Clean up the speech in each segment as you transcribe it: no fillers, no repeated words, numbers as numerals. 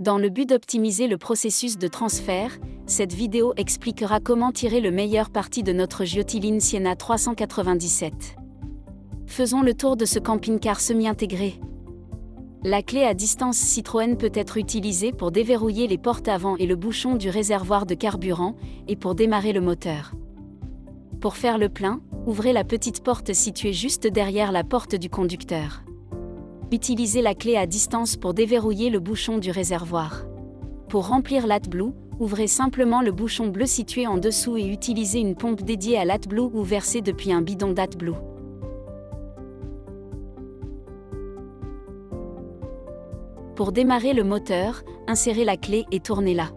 Dans le but d'optimiser le processus de transfert, cette vidéo expliquera comment tirer le meilleur parti de notre Giotiline Sienna 397. Faisons le tour de ce camping-car semi-intégré. La clé à distance Citroën peut être utilisée pour déverrouiller les portes avant et le bouchon du réservoir de carburant, et pour démarrer le moteur. Pour faire le plein, ouvrez la petite porte située juste derrière la porte du conducteur. Utilisez la clé à distance pour déverrouiller le bouchon du réservoir. Pour remplir l'AdBlue, ouvrez simplement le bouchon bleu situé en dessous et utilisez une pompe dédiée à l'AdBlue ou versée depuis un bidon d'AdBlue. Pour démarrer le moteur, insérez la clé et tournez-la.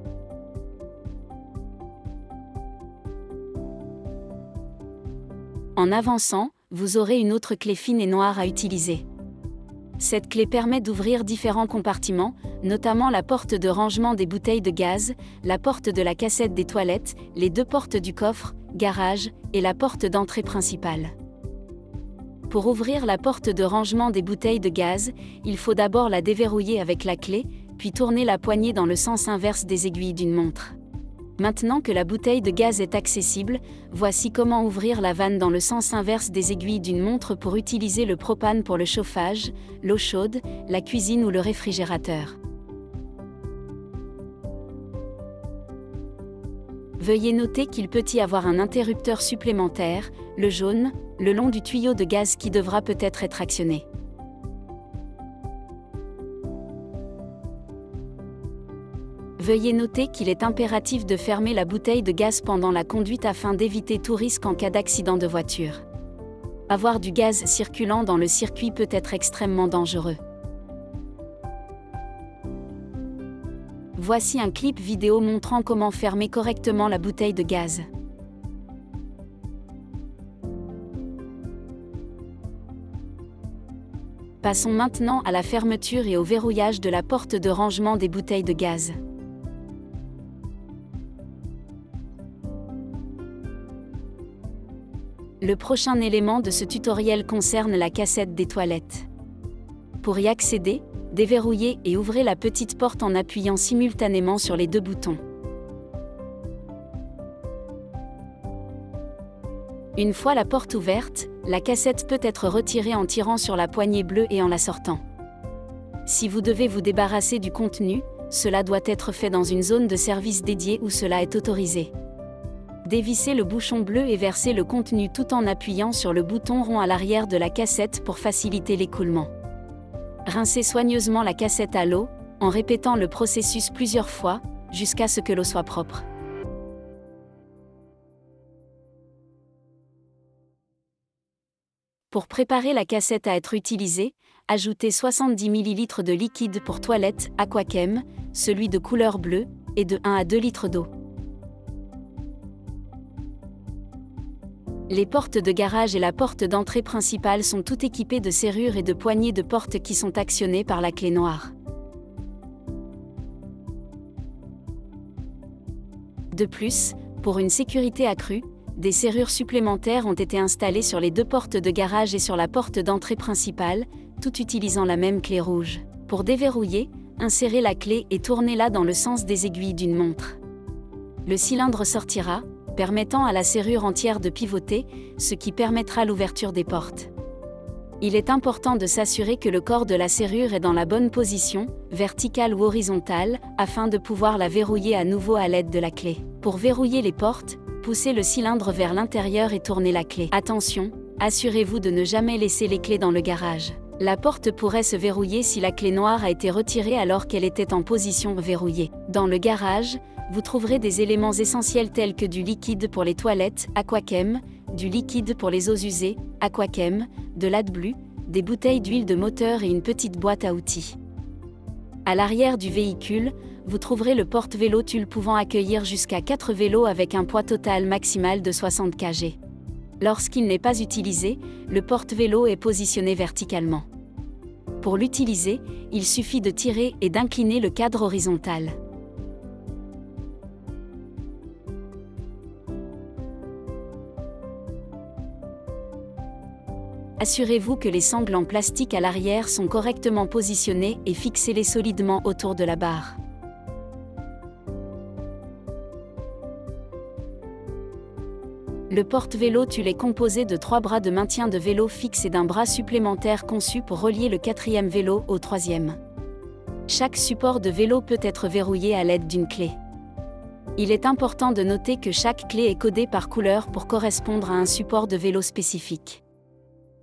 En avançant, vous aurez une autre clé fine et noire à utiliser. Cette clé permet d'ouvrir différents compartiments, notamment la porte de rangement des bouteilles de gaz, la porte de la cassette des toilettes, les deux portes du coffre, garage, et la porte d'entrée principale. Pour ouvrir la porte de rangement des bouteilles de gaz, il faut d'abord la déverrouiller avec la clé, puis tourner la poignée dans le sens inverse des aiguilles d'une montre. Maintenant que la bouteille de gaz est accessible, voici comment ouvrir la vanne dans le sens inverse des aiguilles d'une montre pour utiliser le propane pour le chauffage, l'eau chaude, la cuisine ou le réfrigérateur. Veuillez noter qu'il peut y avoir un interrupteur supplémentaire, le jaune, le long du tuyau de gaz qui devra peut-être être actionné. Veuillez noter qu'il est impératif de fermer la bouteille de gaz pendant la conduite afin d'éviter tout risque en cas d'accident de voiture. Avoir du gaz circulant dans le circuit peut être extrêmement dangereux. Voici un clip vidéo montrant comment fermer correctement la bouteille de gaz. Passons maintenant à la fermeture et au verrouillage de la porte de rangement des bouteilles de gaz. Le prochain élément de ce tutoriel concerne la cassette des toilettes. Pour y accéder, déverrouillez et ouvrez la petite porte en appuyant simultanément sur les deux boutons. Une fois la porte ouverte, la cassette peut être retirée en tirant sur la poignée bleue et en la sortant. Si vous devez vous débarrasser du contenu, cela doit être fait dans une zone de service dédiée où cela est autorisé. Dévissez le bouchon bleu et versez le contenu tout en appuyant sur le bouton rond à l'arrière de la cassette pour faciliter l'écoulement. Rincez soigneusement la cassette à l'eau, en répétant le processus plusieurs fois, jusqu'à ce que l'eau soit propre. Pour préparer la cassette à être utilisée, ajoutez 70 ml de liquide pour toilette Aquachem, celui de couleur bleue, et de 1 à 2 litres d'eau. Les portes de garage et la porte d'entrée principale sont toutes équipées de serrures et de poignées de porte qui sont actionnées par la clé noire. De plus, pour une sécurité accrue, des serrures supplémentaires ont été installées sur les deux portes de garage et sur la porte d'entrée principale, tout utilisant la même clé rouge. Pour déverrouiller, insérez la clé et tournez-la dans le sens des aiguilles d'une montre. Le cylindre sortira, permettant à la serrure entière de pivoter, ce qui permettra l'ouverture des portes. Il est important de s'assurer que le corps de la serrure est dans la bonne position, verticale ou horizontale, afin de pouvoir la verrouiller à nouveau à l'aide de la clé. Pour verrouiller les portes, poussez le cylindre vers l'intérieur et tournez la clé. Attention, assurez-vous de ne jamais laisser les clés dans le garage. La porte pourrait se verrouiller si la clé noire a été retirée alors qu'elle était en position verrouillée. Dans le garage, vous trouverez des éléments essentiels tels que du liquide pour les toilettes Aquachem, du liquide pour les eaux usées Aquachem, de l'AdBlue, des bouteilles d'huile de moteur et une petite boîte à outils. À l'arrière du véhicule, vous trouverez le porte-vélo Tulle pouvant accueillir jusqu'à 4 vélos avec un poids total maximal de 60 kg. Lorsqu'il n'est pas utilisé, le porte-vélo est positionné verticalement. Pour l'utiliser, il suffit de tirer et d'incliner le cadre horizontal. Assurez-vous que les sangles en plastique à l'arrière sont correctement positionnées et fixez-les solidement autour de la barre. Le porte-vélo tulle est composé de 3 bras de maintien de vélo fixe et d'un bras supplémentaire conçu pour relier le 4e vélo au 3e. Chaque support de vélo peut être verrouillé à l'aide d'une clé. Il est important de noter que chaque clé est codée par couleur pour correspondre à un support de vélo spécifique.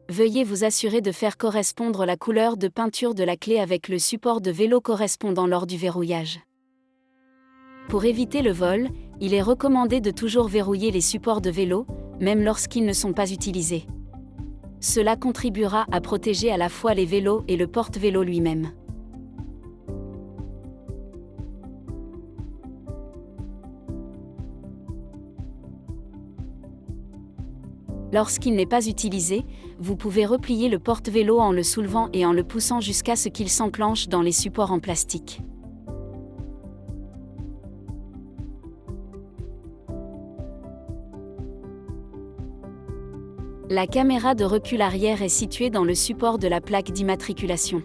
Veuillez vous assurer de faire correspondre la couleur de peinture de la clé avec le support de vélo correspondant lors du verrouillage. Pour éviter le vol, il est recommandé de toujours verrouiller les supports de vélo, même lorsqu'ils ne sont pas utilisés. Cela contribuera à protéger à la fois les vélos et le porte-vélo lui-même. Lorsqu'il n'est pas utilisé, vous pouvez replier le porte-vélo en le soulevant et en le poussant jusqu'à ce qu'il s'enclenche dans les supports en plastique. La caméra de recul arrière est située dans le support de la plaque d'immatriculation.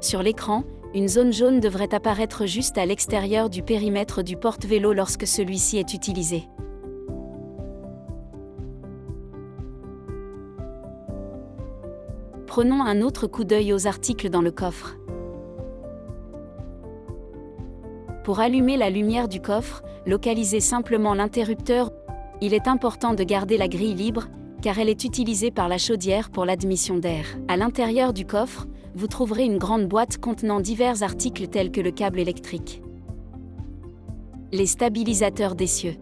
Sur l'écran, une zone jaune devrait apparaître juste à l'extérieur du périmètre du porte-vélo lorsque celui-ci est utilisé. Prenons un autre coup d'œil aux articles dans le coffre. Pour allumer la lumière du coffre, localisez simplement l'interrupteur. Il est important de garder la grille libre, car elle est utilisée par la chaudière pour l'admission d'air. À l'intérieur du coffre, vous trouverez une grande boîte contenant divers articles tels que le câble électrique, les stabilisateurs d'essieu,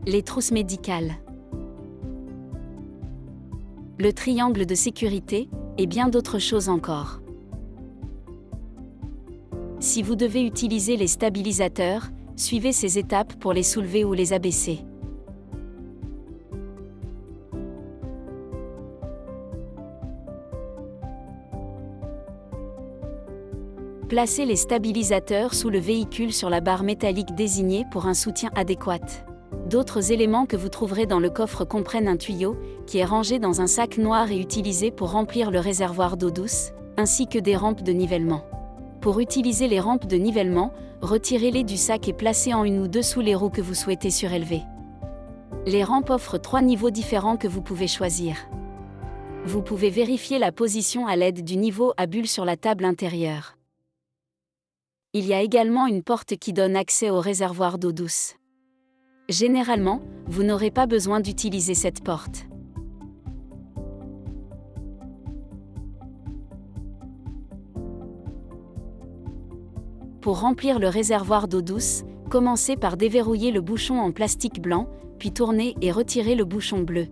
les trousses médicales, le triangle de sécurité, et bien d'autres choses encore. Si vous devez utiliser les stabilisateurs, suivez ces étapes pour les soulever ou les abaisser. Placez les stabilisateurs sous le véhicule sur la barre métallique désignée pour un soutien adéquat. D'autres éléments que vous trouverez dans le coffre comprennent un tuyau, qui est rangé dans un sac noir et utilisé pour remplir le réservoir d'eau douce, ainsi que des rampes de nivellement. Pour utiliser les rampes de nivellement, retirez-les du sac et placez en une ou deux sous les roues que vous souhaitez surélever. Les rampes offrent 3 niveaux différents que vous pouvez choisir. Vous pouvez vérifier la position à l'aide du niveau à bulle sur la table intérieure. Il y a également une porte qui donne accès au réservoir d'eau douce. Généralement, vous n'aurez pas besoin d'utiliser cette porte. Pour remplir le réservoir d'eau douce, commencez par déverrouiller le bouchon en plastique blanc, puis tournez et retirez le bouchon bleu.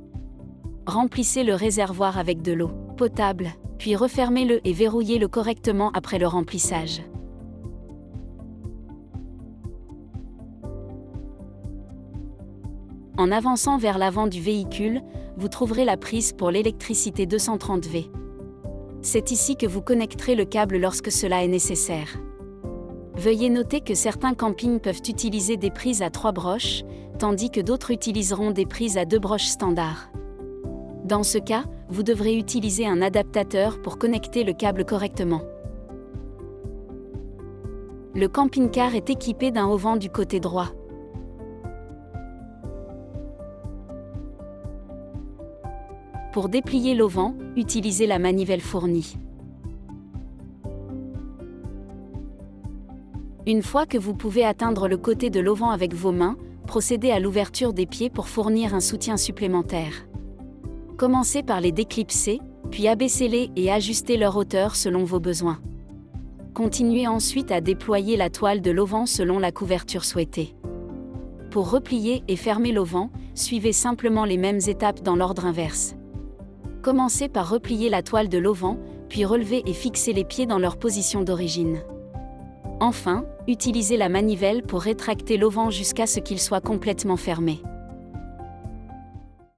Remplissez le réservoir avec de l'eau potable, puis refermez-le et verrouillez-le correctement après le remplissage. En avançant vers l'avant du véhicule, vous trouverez la prise pour l'électricité 230V. C'est ici que vous connecterez le câble lorsque cela est nécessaire. Veuillez noter que certains campings peuvent utiliser des prises à 3 broches, tandis que d'autres utiliseront des prises à 2 broches standard. Dans ce cas, vous devrez utiliser un adaptateur pour connecter le câble correctement. Le camping-car est équipé d'un auvent du côté droit. Pour déplier l'auvent, utilisez la manivelle fournie. Une fois que vous pouvez atteindre le côté de l'auvent avec vos mains, procédez à l'ouverture des pieds pour fournir un soutien supplémentaire. Commencez par les déclipser, puis abaissez-les et ajustez leur hauteur selon vos besoins. Continuez ensuite à déployer la toile de l'auvent selon la couverture souhaitée. Pour replier et fermer l'auvent, suivez simplement les mêmes étapes dans l'ordre inverse. Commencez par replier la toile de l'auvent, puis relevez et fixez les pieds dans leur position d'origine. Enfin, utilisez la manivelle pour rétracter l'auvent jusqu'à ce qu'il soit complètement fermé.